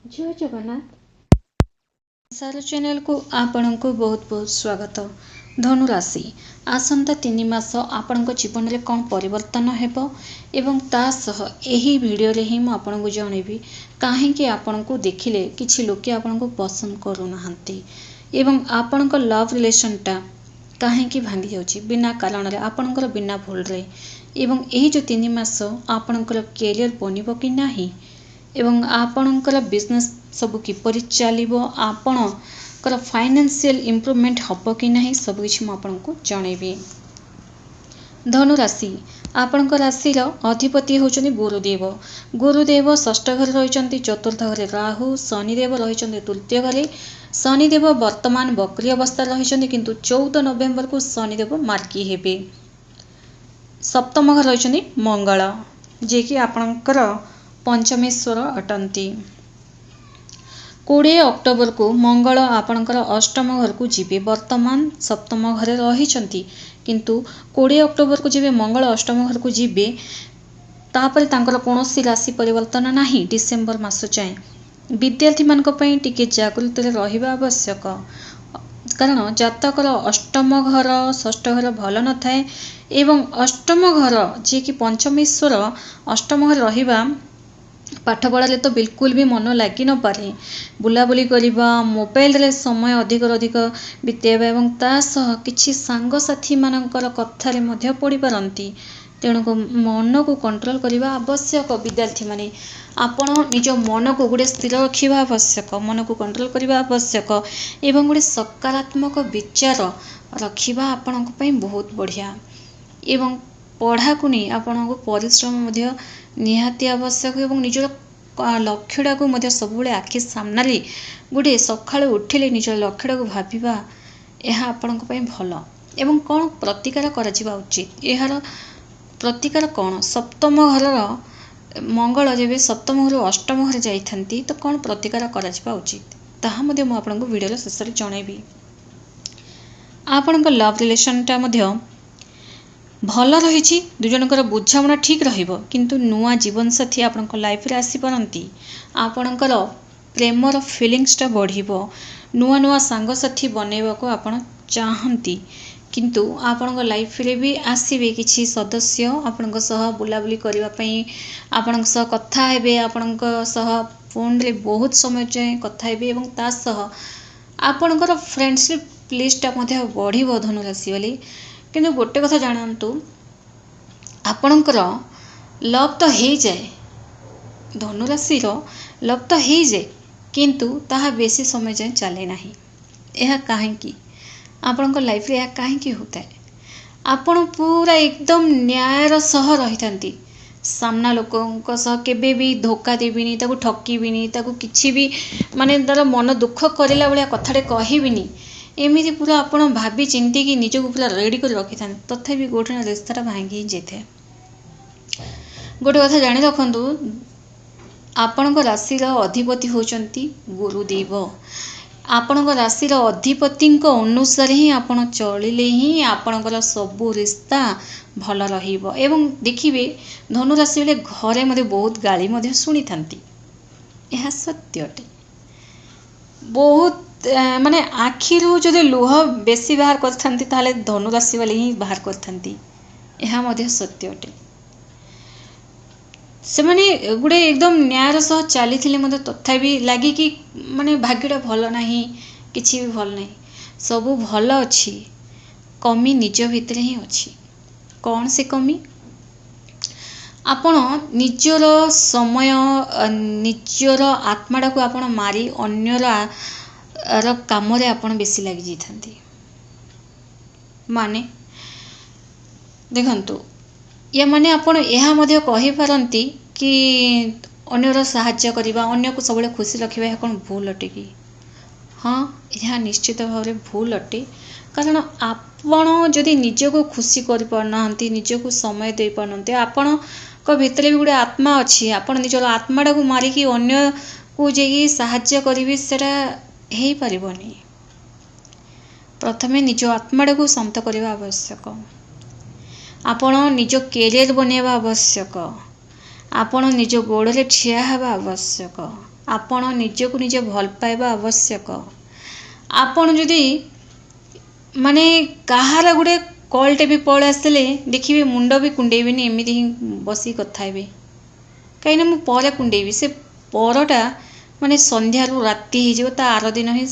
जय जगन्नाथ सार चैनल को आपण को बहुत बहुत स्वागत। धनुराशि आसंता 3 मास आपण जीवन में कौन परिवर्तन हेबो एवं ता सह एही वीडियो रे ही आपण को जणेबी काहेकि आपण को देखिले किछि लोके आपण को पसंद करू नाहंती एवं आपण को लव रिलेशन टा काहेकि भांगी जाउची बिना कारण रे आपणकर बिना भूल रे एवं एही जो 3 मास आपणकर कैरियर बनिबो कि नाही एवं आपणकर बिजनेस सब किपरि चलिबो आपणकर फाइनेंशियल इंप्रूवमेंट हबो कि नाही सब किछि म आपनको जणेबी। धनुराशि आपणकर राशि अधिपति होचनी गुरुदेव। गुरुदेव षष्ठ घर रहिचंती, चतुर्थ घर राहु, शनिदेव रहिचंती तृतीय घरे। शनिदेव वर्तमान बक्री अवस्था रहिचंती किंतु 14 नवेम्बर को शनिदेव मार्की हेबे। सप्तम घर रहिचंती मंगल जे कि आपणकर पंचमेश्वर अटंती। 20 अक्टोबर को मंगल आपणकर अष्टम घर को जीवे। वर्तमान सप्तम घरे रहिचंती किंतु 20 अक्टोबर को जीवे मंगल अष्टम घर को जीवे तापर तांकर कोनोसी राशि परिवर्तन नाही डिसेंबर मास जाए। विद्यार्थी मानक पई टिके जागृत रहिबा आवश्यक कारण जातकर अष्टम घर षष्ठ घर भल न थाए एवं अष्टम घर जे कि पंचमेश्वर अष्टम घर रहिबा पाठ पढ़ाले तो बिल्कुल भी मन लगी न पारे। बुलाबुली करवा मोबाइल रे समय अधिक अधिक बितेबा एवं ता सह किछि सांग साथी मानकर कथारे मध्य पड़ी पारंती। तेणु मन को कंट्रोल करवा आवश्यक। विद्यार्थी माने आपण निज मन को गोटे स्थिर रखा आवश्यक, मन को कंट्रोल करवा आवश्यक एवं गोटे सकारात्मक विचार रखा आपण बहुत बढ़िया एवं पढ़ा को नहीं आपण को परिश्रम निहाती आवश्यक एवं निजर लक्ष्यटा को सब आखि सामने गोटे सकाळ उठिले निजर लक्ष्यटा को भाविबा यह आपण भल एवं कौन प्रतिकार करा उचित। यार प्रतिकार कौन सप्तम घर मंगल जब सप्तम घर अष्टम घर जाइथांती तो कौन प्रतिकार करा उचित ताहा मध्य मु आपनको वीडियो शेष में जनइबी। आपणक लव रिलेशन टा भल रही दुजनकर बुझामणा ठीक रहिबो किंतु नुआ जीवन साथी आपणक लाइफ रे आसी परंती। आपणकर प्रेमर फीलिंग्स टा बढ़िबो, नुआ नुआ सांग साथी बनेबा को आपण चाहंती किंतु आपणक लाइफ रे भी आसीबे किछि सदस्य आपणक सह बुलाबुली करबा पई आपणक सह कथा हेबे, आपणक सह फोन रे बहुत समय जाए कथा हेबे एवं ता सह आपणकर फ्रेंडशिप लिस्ट टा बढ़िबो। धनुराशि वाली किंतु गोटे कथा जानतु आपणकर लव तो हो जाए, धनुराशि लव तो हो जाए किंतु ताहा बेसी समय जाए चले ना। यह कहीं आपणकर लाइफ रे कहीं होता है आपण पूरा एकदम न्यायर सह रही था सामना लोकों सह केबे भी धोखा देविनी, ताकू ठकीबिनी, ताकू किछि भी माने तार मन दुख करला भाया कथाटे कहबिनी एमती पूरा आप भावी चिंती कि निजक पूरा रेडी कर रखी था तथापि गोटे रिश्ता भांगी जाए। गोटे कथा जानी रखु आपण राशि अधिपति होचंती गुरुदेव। आपण राशि अधिपति अनुसार ही आपण चलिले ही आपणकर सबू रिश्ता भल रहिबो एवं देखिबे धनुराशि बेले घरे मधे बहुत गाली शुणी थांती। यह सत्य अटे बहुत माने आखिरु जदि लुह बेसी बाहर करथांती ताले धनुराशि वाले ही बाहर करथांती। यह मध्य सत्य अटे से माने गुडे एकदम न्यायर सह चली थिले मते तथापि लागी कि माने भाग्यटा भल नाही, किछि भी भल नाही, सबु भल अछि, कमी निज भितरे ही अछि। कौन से कमी आपण निजर समय निजर आत्माटा को आपण मारी अन्यर काम रे आपण बेसी लगी जाइथांती। माने देखंतु या माने आपण यह मध्य कहि पारंती कि अन्यर सहाय्य करबा, अन्य को सबले खुशी रखिबा यह कोन भूल अटे कि? हाँ, यह निश्चित भाव में भूल अटे कारण आपण जदि निजको खुशी कर पारनांती, निजको समय दे पारनते, आपण को भितरे भी गोटे आत्मा अछि, आपण निजर आत्माटा को मारिकी अन्य को जे सहाय्य करिवे सेटा हेई परिबनी। प्रथमे निज आत्माटा को शांत करबा आवश्यक, आपण निज कैरियर बनैबा आवश्यक, आपण निज गोड़े ठिया हेबा आवश्यक। आपण निजको निजे भल पाइबा आवश्यक। आपण जदि माने कहार गोटे कॉलटे भी पळे आसले देखिए मुंड भी कुंडेबेनी एमती ही बसी कथा हेबे कहीं मु पर कुंडेबी से परटा माने संध्या रु राति हो ता आर दिन ही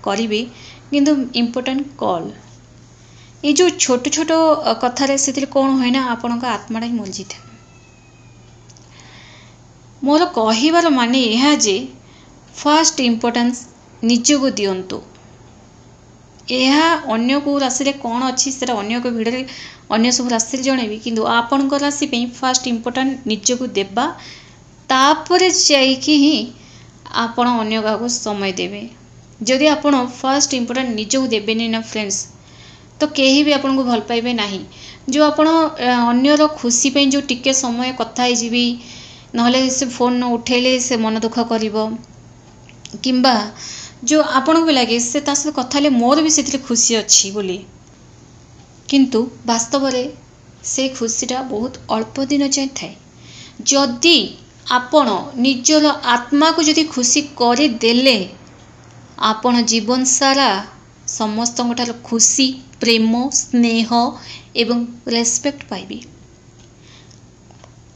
करी किंतु इम्पोर्टेंट कॉल ये जो छोट छोट कथार से कौन हुए ना आपण आत्माटा ही मरी जाए। मोर कहबार माने यह जे फर्स्ट इम्पोर्टेंस निजको दिंतु। यह अन्य को राशि रे कौन अच्छी से अन्य को भिड़ अन्य सब राशि जनइबी किंतु आपण राशि पे फर्स्ट इम्पोर्टेंट निजको देबा तापर जाइकी ही आपण अन्य का समय देवे। जदि आपण फर्स्ट इम्पोर्टेंट निजको देबेनी ना फ्रेंड्स तो कहीं भी आपन को भल पाइबे नहीं। जो आपण अन्यर खुशी पे जो टिके समय कथा ही जीवी नहले से फोन न उठेले से मन दुख करिवो किंबा जो आपण को भी लगे से ता से कथा ले मोर भी से खुशी अच्छी बोली किंतु वास्तव रे से खुशीटा बहुत अल्प दिन जाए थाए। जदि आपण निजर आत्मा को जदि खुशी कर देले आपण जीवन सारा समस्त खुशी प्रेम स्नेह एवं रेस्पेक्ट पाइबे।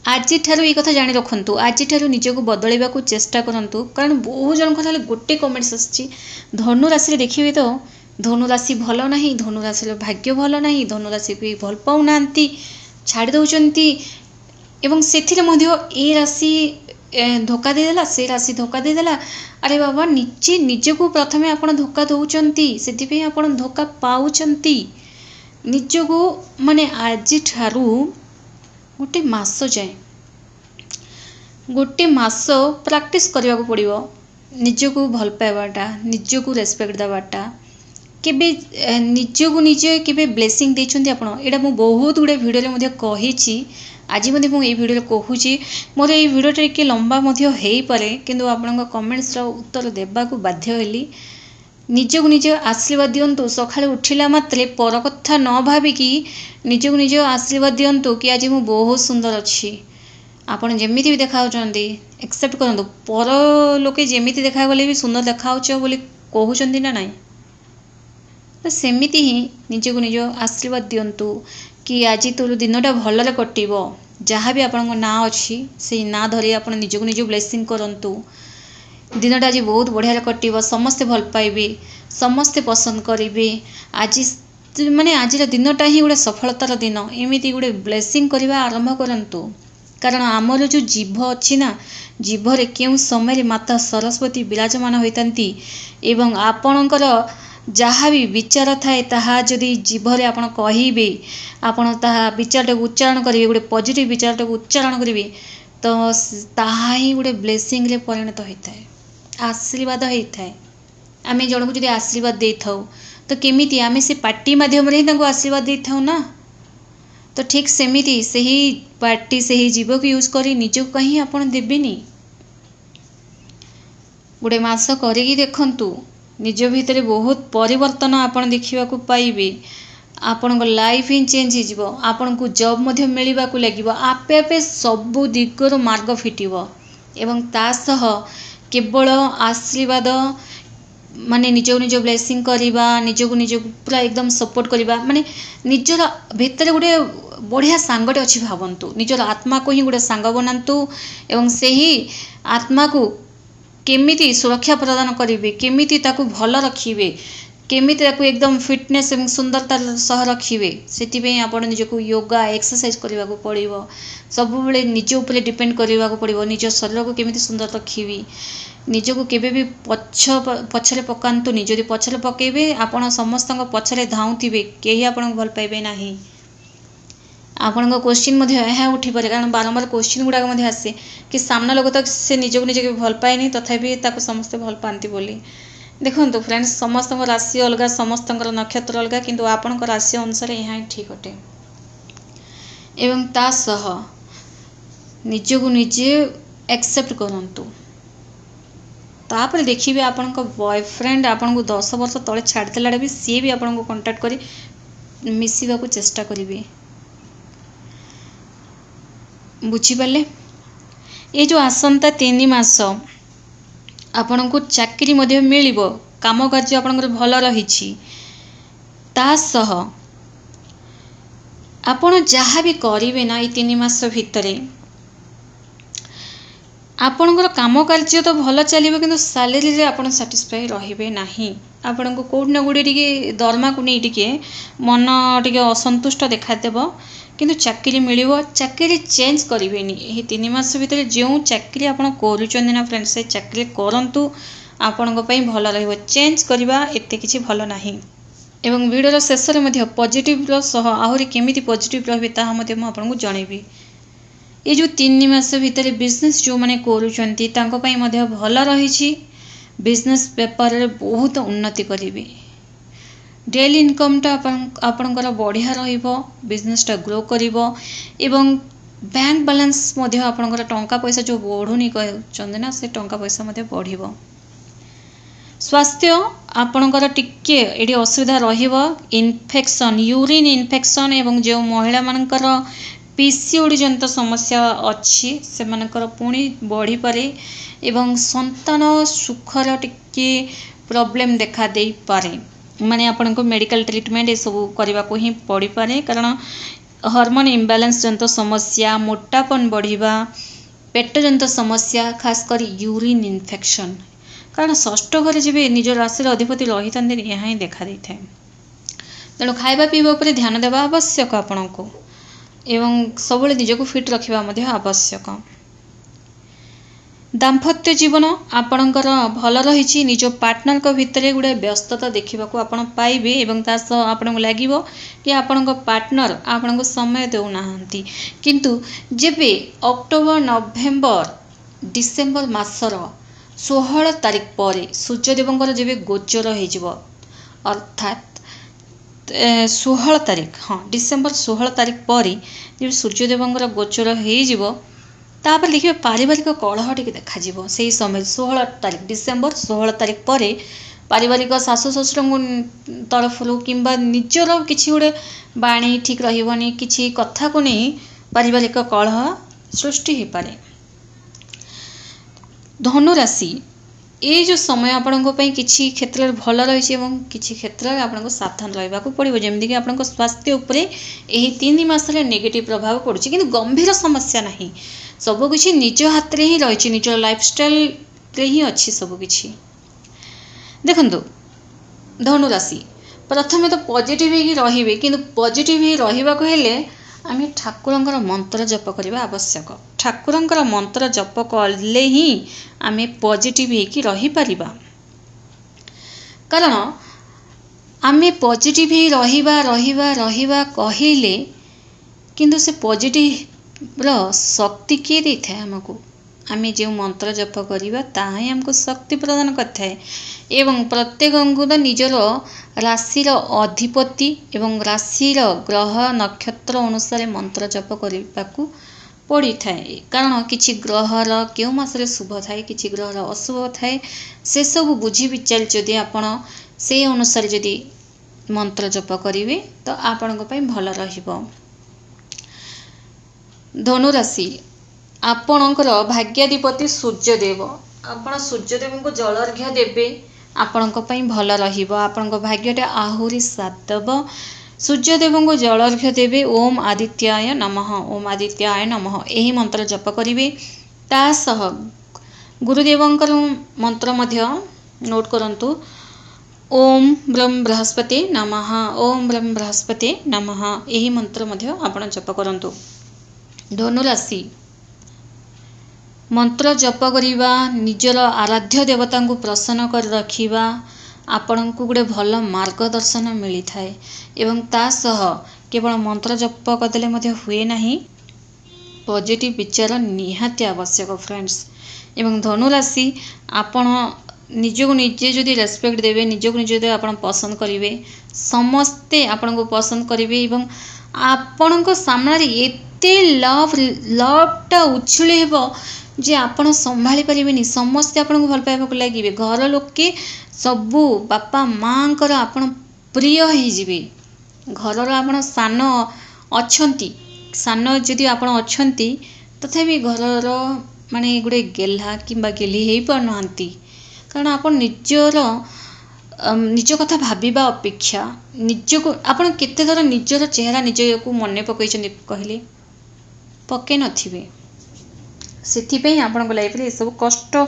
आज ठारू ये कथा जानी रखंतु आज ठारू निजको बदलैबा को चेष्टा करंतु कारण बहुत जन खाली गोटे कमेंट्स आछि धनु राशि देखिए तो धनु राशि भल नहीं धनु राशि भाग्य भल नहीं धनु राशि भी भल पाउ नांती छाड़ दउचंती एवं सेथिरे मध्य ए राशि धोखा देदेला से राशि धोखा देदेला। अरे बाबा निजे निजको प्रथमे आपण धोखा दउचंती सेथिपे आपण धोखा पाउचंती। निजको माने आज ठारू गोटे मास जाए गोटे मास प्रैक्टिस करने को पड़ो निजको भल पाइबाटा निजको रेस्पेक्ट देवाटा केबे निजको निजे केबे ब्लेसिंग देछंती आपण एटा मु बहुत गुडे वीडियो रे कही आज मु ये वीडियो कहूँ मोर ये वीडियो टे लंबा हो पारे किंतु आपण कमेंट्स उत्तर देवा को बाध्य हेली। निजको निजे आशीर्वाद दिंतु सकाळे उठिला मात्रे पर कथा न भाविकी निजको निजे आशीर्वाद दिंतु कि आज मु बहुत सुंदर अच्छी आपण जेमिति भी देखाउचंदी एक्सेप्ट करंतु पर लोके जेमिति देखा गले भी सुंदर देखाउच बोली कहउचंदी ना नाही तो सेमिति ही निजको निजे आशीर्वाद दिंतु कि आज तोर दिनटा भलरे कटिबो जहाँ भी आपण ना अच्छी से ना धरी आपण निजको निजे ब्लेसिंग करंतु दिनटा आज बहुत बढ़िया कटिबो समस्ते भल पाइबे समस्ते पसंद करेंगे आज माने आज दिनटा ही गोटे सफलतार दिन एमती गोटे ब्लेसिंग करवा आरंभ करंतु कारण आमर जो जीभ अच्छी ना जीभरे क्यों समय माता सरस्वती विराजमान होइतांती एवं आपणकर जहाँ भी विचार थाए ताहा जदि जीभरे आपण कहिबे आपण ताहा विचार उच्चारण करेंगे गोटे पॉजिटिव विचार उच्चारण करेंगे तो ताहा ही गोटे ब्लेसिंग रे परिणत होता है आशीर्वाद होता है। आम जन को जब आशीर्वाद दे था तो केमिति आमे से पार्टी माध्यम रे ही आशीर्वाद दे था ना तो ठीक सेमिति से ही पार्टी से ही जीव को यूज करी निज को कहीं आपण देबेनी गोटे मास करिकी देखंतु निज भितर बहुत परिवर्तन आपण देखिबा को पाइबे आपण लाइफ ही चेंज हो आपण को जॉब मध्य मिलवा को लगिबो आपे आपे सबु दिगरो मार्ग फिटिबो एवं ता सह केवल आशीर्वाद माने निजको निज ब्लेसिंग करवा निजको निज पूरा एकदम सपोर्ट करवा माने निजर भितर गोटे बढ़िया सांगटे अच्छी भावंतु निजर आत्मा को ही गोटे सांग बनातु एवं से ही आत्मा को केमिति सुरक्षा प्रदान करेंगे केमिति ताकू भल रखिए केमिति ताकू एकदम फिटनेस एवं सुंदरता सह रखिए से आप निजको योगा एक्सरसाइज करने को पड़ो सब बेले निज उपर डिपेंड करने को पड़ो निज शरीर को केमिति सुंदर रखिए निजको केबे भी पछरे पकांतु नि जदि पछरे पकेबे आपण समस्त पछरे धाउथिबे केही आपण भल पाइबे नाही। आपण क्वेश्चन मध्य उठी पारे कारण बारंबार क्वेश्चन गुड़ाक आसे कि सामना लोक तो से निजको निजे भल पाएनी तथापि ताको समस्ते भल पाती बोली। देखो फ्रेंड्स समस्त राशि अलग समस्त नक्षत्र अलग किंतु आपण राशि अनुसार यहाँ ठीक अटे एवं ता सह निजको निजे एक्सेप्ट करंतु तापर देखिए आपण बॉयफ्रेंड आपण को 10 वर्ष तले छाड़देला भी सी भी आपण को कांटेक्ट करी मिसिबा को चेष्टा करिवे बुझिपारे। ये जो आसंता 3 मास ଆପଣଙ୍କୁ ଚାକିରି ମଧ୍ୟ ମିଳିବ, କାମ କାର୍ଯ୍ୟ ଆପଣଙ୍କର ଭଲ ରହିଛି। ତା ସହ ଆପଣ ଯାହା ବି କରିବେ ନା ଏଇ 3 ମାସ ଭିତରେ ଆପଣଙ୍କର କାମ କାର୍ଯ୍ୟ ତ ଭଲ ଚାଲିବ, କିନ୍ତୁ ସାଲେରୀରେ ଆପଣ ସାଟିସ୍ଫାଇ ରହିବେ ନାହିଁ। ଆପଣଙ୍କୁ କେଉଁଠି ନା କେଉଁଠି ଟିକେ ଦରମାକୁ ନେଇ ଟିକେ ମନ ଟିକେ ଅସନ୍ତୁଷ୍ଟ ଦେଖାଦେବ, କିନ୍ତୁ ଚାକିରି ମିଳିବ। ଚାକିରି ଚେଞ୍ଜ କରିବେନି ଏହି 3 ମାସ ଭିତରେ। ଯେଉଁ ଚାକିରି ଆପଣ କରୁଛନ୍ତି ନା ଫ୍ରେଣ୍ଡ, ସେ ଚାକିରି କରନ୍ତୁ, ଆପଣଙ୍କ ପାଇଁ ଭଲ ରହିବ। ଚେଞ୍ଜ କରିବା ଏତେ କିଛି ଭଲ ନାହିଁ। ଏବଂ ଭିଡ଼ିଓର ଶେଷରେ ମଧ୍ୟ ପଜିଟିଭର ସହ ଆହୁରି କେମିତି ପଜିଟିଭ ରହିବେ ତାହା ମଧ୍ୟ ମୁଁ ଆପଣଙ୍କୁ ଜଣାଇବି। ଏ ଯେଉଁ 3 ମାସ ଭିତରେ ବିଜନେସ୍ ଯେଉଁମାନେ କରୁଛନ୍ତି ତାଙ୍କ ପାଇଁ ମଧ୍ୟ ଭଲ ରହିଛି। ବିଜନେସ୍ ବେପାରରେ ବହୁତ ଉନ୍ନତି କରିବେ। ଡେଲି ଇନକମ୍ଟା ଆପଣଙ୍କର ବଢ଼ିଆ ରହିବ, ବିଜନେସ୍ଟା ଗ୍ରୋ କରିବ। ଏବଂ ବ୍ୟାଙ୍କ ବାଲାନ୍ସ ମଧ୍ୟ ଆପଣଙ୍କର ଟଙ୍କା ପଇସା ଯେଉଁ ବଢ଼ୁନି କହୁଛନ୍ତି ନା, ସେ ଟଙ୍କା ପଇସା ମଧ୍ୟ ବଢ଼ିବ। ସ୍ୱାସ୍ଥ୍ୟ ଆପଣଙ୍କର ଟିକେ ଏଠି ଅସୁବିଧା ରହିବ। ଇନଫେକ୍ସନ୍, ୟୁରିନ୍ ଇନଫେକ୍ସନ୍ ଏବଂ ଯେଉଁ ମହିଳାମାନଙ୍କର PCOD ଜନିତ ସମସ୍ୟା ଅଛି ସେମାନଙ୍କର ପୁଣି ବଢ଼ିପାରେ। ଏବଂ ସନ୍ତାନ ସୁଖର ଟିକେ ପ୍ରୋବ୍ଲେମ୍ ଦେଖା ଦେଇପାରେ। ମାନେ ଆପଣଙ୍କୁ ମେଡ଼ିକାଲ ଟ୍ରିଟମେଣ୍ଟ ଏସବୁ କରିବାକୁ ହିଁ ପଡ଼ିପାରେ, କାରଣ ହରମୋନ୍ ଇମ୍ବାଲାନ୍ସ ଜନିତ ସମସ୍ୟା, ମୋଟାପଣ ବଢ଼ିବା, ପେଟ ଜନିତ ସମସ୍ୟା, ଖାସ୍ କରି ୟୁରିନ୍ ଇନଫେକ୍ସନ୍। କାରଣ ଷଷ୍ଠ ଘରେ ଯେବେ ନିଜ ରାଶିର ଅଧିପତି ରହିଥାନ୍ତି ଏହା ହିଁ ଦେଖା ଦେଇଥାଏ। ତେଣୁ ଖାଇବା ପିଇବା ଉପରେ ଧ୍ୟାନ ଦେବା ଆବଶ୍ୟକ ଆପଣଙ୍କୁ, ଏବଂ ସବୁବେଳେ ନିଜକୁ ଫିଟ୍ ରଖିବା ମଧ୍ୟ ଆବଶ୍ୟକ। ଦାମ୍ପତ୍ୟ ଜୀବନ ଆପଣଙ୍କର ଭଲ ରହିଛି। ନିଜ ପାର୍ଟନରଙ୍କ ଭିତରେ ଗୋଟେ ବ୍ୟସ୍ତତା ଦେଖିବାକୁ ଆପଣ ପାଇବେ, ଏବଂ ତା ସହ ଆପଣଙ୍କୁ ଲାଗିବ କି ଆପଣଙ୍କ ପାର୍ଟନର ଆପଣଙ୍କୁ ସମୟ ଦେଉନାହାନ୍ତି। କିନ୍ତୁ ଯେବେ ଅକ୍ଟୋବର, ନଭେମ୍ବର, ଡିସେମ୍ବର ମାସର 16 ତାରିଖ ପରେ ସୂର୍ଯ୍ୟଦେବଙ୍କର ଯେବେ ଗୋଚର ହୋଇଯିବ, ଅର୍ଥାତ୍ 16 ତାରିଖ, ଡିସେମ୍ବର 16 ତାରିଖ ପରେ ଯେବେ ସୂର୍ଯ୍ୟଦେବଙ୍କର ଗୋଚର ହୋଇଯିବ, ତାପରେ ଦେଖିବେ ପାରିବାରିକ କଳହ ଟିକେ ଦେଖାଯିବ। ସେହି ସମୟ 16 ତାରିଖ, ଡିସେମ୍ବର 16 ତାରିଖ ପରେ ପାରିବାରିକ ଶାଶୁ ଶ୍ୱଶୁରଙ୍କ ତରଫରୁ କିମ୍ବା ନିଜର କିଛି ଗୋଟେ ବାଣୀ ଠିକ୍ ରହିବନି, କିଛି କଥାକୁ ନେଇ ପାରିବାରିକ କଳହ ସୃଷ୍ଟି ହୋଇପାରେ। ଧନୁରାଶି, ଏଇ ଯେଉଁ ସମୟ ଆପଣଙ୍କ ପାଇଁ କିଛି କ୍ଷେତ୍ରରେ ଭଲ ରହିଛି ଏବଂ କିଛି କ୍ଷେତ୍ରରେ ଆପଣଙ୍କୁ ସାବଧାନ ରହିବାକୁ ପଡ଼ିବ। ଯେମିତିକି ଆପଣଙ୍କ ସ୍ୱାସ୍ଥ୍ୟ ଉପରେ ଏହି 3 ମାସରେ ନେଗେଟିଭ୍ ପ୍ରଭାବ ପଡ଼ୁଛି, କିନ୍ତୁ ଗମ୍ଭୀର ସମସ୍ୟା ନାହିଁ। ସବୁକିଛି ନିଜ ହାତରେ ହିଁ ରହିଛି, ନିଜ ଲାଇଫଷ୍ଟାଇଲରେ ହିଁ ଅଛି ସବୁକିଛି। ଦେଖନ୍ତୁ ଧନୁରାଶି, ପ୍ରଥମେ ତ ପଜିଟିଭ୍ ହେଇକି ରହିବେ, କିନ୍ତୁ ପଜିଟିଭ୍ ହେଇ ରହିବାକୁ ହେଲେ ଆମେ ଠାକୁରଙ୍କର ମନ୍ତ୍ର ଜପ କରିବା ଆବଶ୍ୟକ। ଠାକୁରଙ୍କର ମନ୍ତ୍ର ଜପ କଲେ ହିଁ ଆମେ ପଜିଟିଭ୍ ହେଇକି ରହିପାରିବା। କାରଣ ଆମେ ପଜିଟିଭ୍ ହେଇ ରହିବା କହିଲେ, କିନ୍ତୁ ସେ ପଜିଟିଭ୍ର ଶକ୍ତି କିଏ ଦେଇଥାଏ ଆମକୁ? ଆମେ ଯେଉଁ ମନ୍ତ୍ର ଜପ କରିବା ତାହା ହିଁ ଆମକୁ ଶକ୍ତି ପ୍ରଦାନ କରିଥାଏ। ଏବଂ ପ୍ରତ୍ୟେକଙ୍କୁ ତ ନିଜର ରାଶିର ଅଧିପତି ଏବଂ ରାଶିର ଗ୍ରହ ନକ୍ଷତ୍ର ଅନୁସାରେ ମନ୍ତ୍ର ଜପ କରିବାକୁ ପଡ଼ିଥାଏ। କାରଣ କିଛି ଗ୍ରହର କେଉଁ ମାସରେ ଶୁଭ ଥାଏ, କିଛି ଗ୍ରହର ଅଶୁଭ ଥାଏ। ସେସବୁ ବୁଝି ବିଚାରି ଯଦି ଆପଣ ସେହି ଅନୁସାରେ ଯଦି ମନ୍ତ୍ର ଜପ କରିବେ ତ ଆପଣଙ୍କ ପାଇଁ ଭଲ ରହିବ। ଧନୁରାଶି, ଆପଣଙ୍କର ଭାଗ୍ୟାଧିପତି ସୂର୍ଯ୍ୟଦେବ। ଆପଣ ସୂର୍ଯ୍ୟଦେବଙ୍କୁ ଜଳାର୍ଘ୍ୟ ଦେବେ, ଆପଣଙ୍କ ପାଇଁ ଭଲ ରହିବ। ଆପଣଙ୍କ ଭାଗ୍ୟଟା ଆହୁରି ସାଥ ଦେବ। ସୂର୍ଯ୍ୟଦେବଙ୍କୁ ଜଳାର୍ଘ୍ୟ ଦେବେ। ଓମ୍ ଆଦିତ୍ୟାୟ ନମଃ, ଓମ୍ ଆଦିତ୍ୟାୟ ନମଃ ଏହି ମନ୍ତ୍ର ଜପ କରିବେ। ତା ସହ ଗୁରୁଦେବଙ୍କର ମନ୍ତ୍ର ମଧ୍ୟ ନୋଟ୍ କରନ୍ତୁ। ଓମ୍ ବ୍ରହ୍ମ ବୃହସ୍ପତି ନମଃ, ଓମ୍ ବ୍ରହ୍ମ ବୃହସ୍ପତି ନମଃ ଏହି ମନ୍ତ୍ର ମଧ୍ୟ ଆପଣ ଜପ କରନ୍ତୁ। ଧନୁରାଶି, ମନ୍ତ୍ର ଜପ କରିବା, ନିଜର ଆରାଧ୍ୟ ଦେବତାଙ୍କୁ ପ୍ରସନ୍ନ କରି ରଖିବା, ଆପଣଙ୍କୁ ଗୋଟେ ଭଲ ମାର୍ଗଦର୍ଶନ ମିଳିଥାଏ। ଏବଂ ତା ସହ କେବଳ ମନ୍ତ୍ର ଜପ କରିଦେଲେ ମଧ୍ୟ ହୁଏ ନାହିଁ, ପଜିଟିଭ୍ ବିଚାର ନିହାତି ଆବଶ୍ୟକ ଫ୍ରେଣ୍ଡସ୍। ଏବଂ ଧନୁରାଶି, ଆପଣ ନିଜକୁ ନିଜେ ଯଦି ରେସ୍ପେକ୍ଟ ଦେବେ, ନିଜକୁ ନିଜେ ଯଦି ଆପଣ ପସନ୍ଦ କରିବେ, ସମସ୍ତେ ଆପଣଙ୍କୁ ପସନ୍ଦ କରିବେ। ଏବଂ ଆପଣଙ୍କ ସାମ୍ନାରେ ଏତେ ଲଭ୍ଟା ଉଛୁଳି ହେବ ଯେ ଆପଣ ସମ୍ଭାଳି ପାରିବେନି। ସମସ୍ତେ ଆପଣଙ୍କୁ ଭଲ ପାଇବାକୁ ଲାଗିବେ। ଘର ଲୋକେ ସବୁ ବାପା ମାଆଙ୍କର ଆପଣ ପ୍ରିୟ ହେଇଯିବେ। ଘରର ଆପଣ ସାନ ଯଦି ଆପଣ ଅଛନ୍ତି, ତଥାପି ଘରର ମାନେ ଗୋଟେ ଗେହ୍ଲା କିମ୍ବା ଗେହ୍ଲି ହେଇପାରୁନାହାନ୍ତି, କାରଣ ଆପଣ ନିଜ କଥା ଭାବିବା ଅପେକ୍ଷା ନିଜକୁ ଆପଣ କେତେଥର ନିଜର ଚେହେରା ନିଜକୁ ମନେ ପକାଇଛନ୍ତି କହିଲେ? ପକାଇ ନଥିବେ। ସେଥିପାଇଁ ଆପଣଙ୍କ ଲାଇଫରେ ଏସବୁ କଷ୍ଟ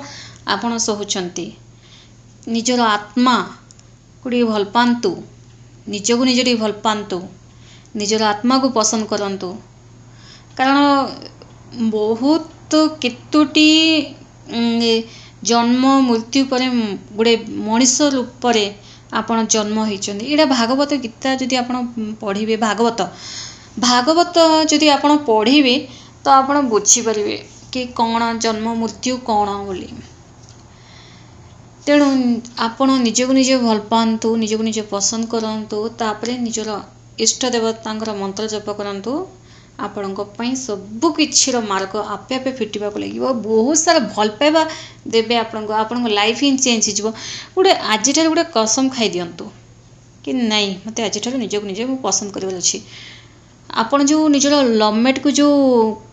ଆପଣ ସହୁଛନ୍ତି। ନିଜର ଆତ୍ମାକୁ ଟିକେ ଭଲ ପାଆନ୍ତୁ, ନିଜକୁ ନିଜେ ଟିକେ ଭଲ ପାଆନ୍ତୁ, ନିଜର ଆତ୍ମାକୁ ପସନ୍ଦ କରନ୍ତୁ। କାରଣ ବହୁତ କେତୋଟି ଜନ୍ମ ମୃତ୍ୟୁ ପରେ ଗୋଟେ ମଣିଷ ରୂପରେ ଆପଣ ଜନ୍ମ ହେଇଛନ୍ତି। ଏଇଟା ଭାଗବତ ଗୀତା ଯଦି ଆପଣ ପଢ଼ିବେ, ଭାଗବତ ଯଦି ଆପଣ ପଢ଼ିବେ ତ ଆପଣ ବୁଝିପାରିବେ କି କ'ଣ ଜନ୍ମ ମୃତ୍ୟୁ କ'ଣ ବୋଲି। ତେଣୁ ଆପଣ ନିଜକୁ ନିଜେ ଭଲ ପାଆନ୍ତୁ, ନିଜକୁ ନିଜେ ପସନ୍ଦ କରନ୍ତୁ, ତାପରେ ନିଜର ଇଷ୍ଟ ଦେବତାଙ୍କର ମନ୍ତ୍ର ଜପ କରନ୍ତୁ। ଆପଣଙ୍କ ପାଇଁ ସବୁ କିଛିର ମାର୍ଗ ଆପେ ଆପେ ଫିଟିବାକୁ ଲାଗିବ। ବହୁତ ସାରା ଭଲ ପାଇବା ଦେବେ ଆପଣଙ୍କ ଲାଇଫ୍ ହିଁ ଚେଞ୍ଜ ହେଇଯିବ। ଆଜିଠାରୁ ଗୋଟେ କସମ ଖାଇଦିଅନ୍ତୁ କି ନାଇଁ, ମୋତେ ଆଜିଠାରୁ ନିଜକୁ ନିଜେ ମୁଁ ପସନ୍ଦ କରିବାର ଅଛି। ଆପଣ ଯେଉଁ ନିଜର ଲଭ୍ମେଟ୍କୁ ଯେଉଁ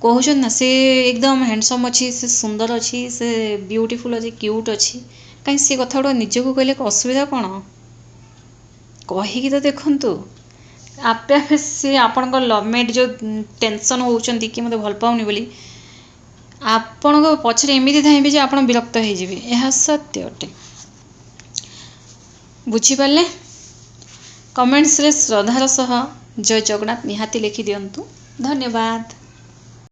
କହୁଛନ୍ତି ନା, ସେ ଏକଦମ ହ୍ୟାଣ୍ଡସମ୍ ଅଛି, ସେ ସୁନ୍ଦର ଅଛି, ସେ ବିୟୁଟିଫୁଲ୍ ଅଛି, କ୍ୟୁଟ୍ ଅଛି, କାହିଁ ସେ କଥା ଗୁଡ଼ା ନିଜକୁ କହିଲେ ଅସୁବିଧା କ'ଣ? କହିକି ତ ଦେଖନ୍ତୁ। ଆପେ ଆପେ ସେ ଆପଣଙ୍କ ଲଭ୍ମେଟ୍ ଯେଉଁ ଟେନସନ୍ ହେଉଛନ୍ତି କି ମୋତେ ଭଲ ପାଉନି ବୋଲି, ଆପଣଙ୍କ ପଛରେ ଏମିତି ଧାଇଁବେ ଯେ ଆପଣ ବିରକ୍ତ ହେଇଯିବେ। ଏହା ସତ୍ୟ ଅଟେ। ବୁଝିପାରିଲେ? କମେଣ୍ଟସରେ ଶ୍ରଦ୍ଧାର ସହ ଜୟ ଜଗନ୍ନାଥ ନିହାତି ଲେଖିଦିଅନ୍ତୁ। ଧନ୍ୟବାଦ।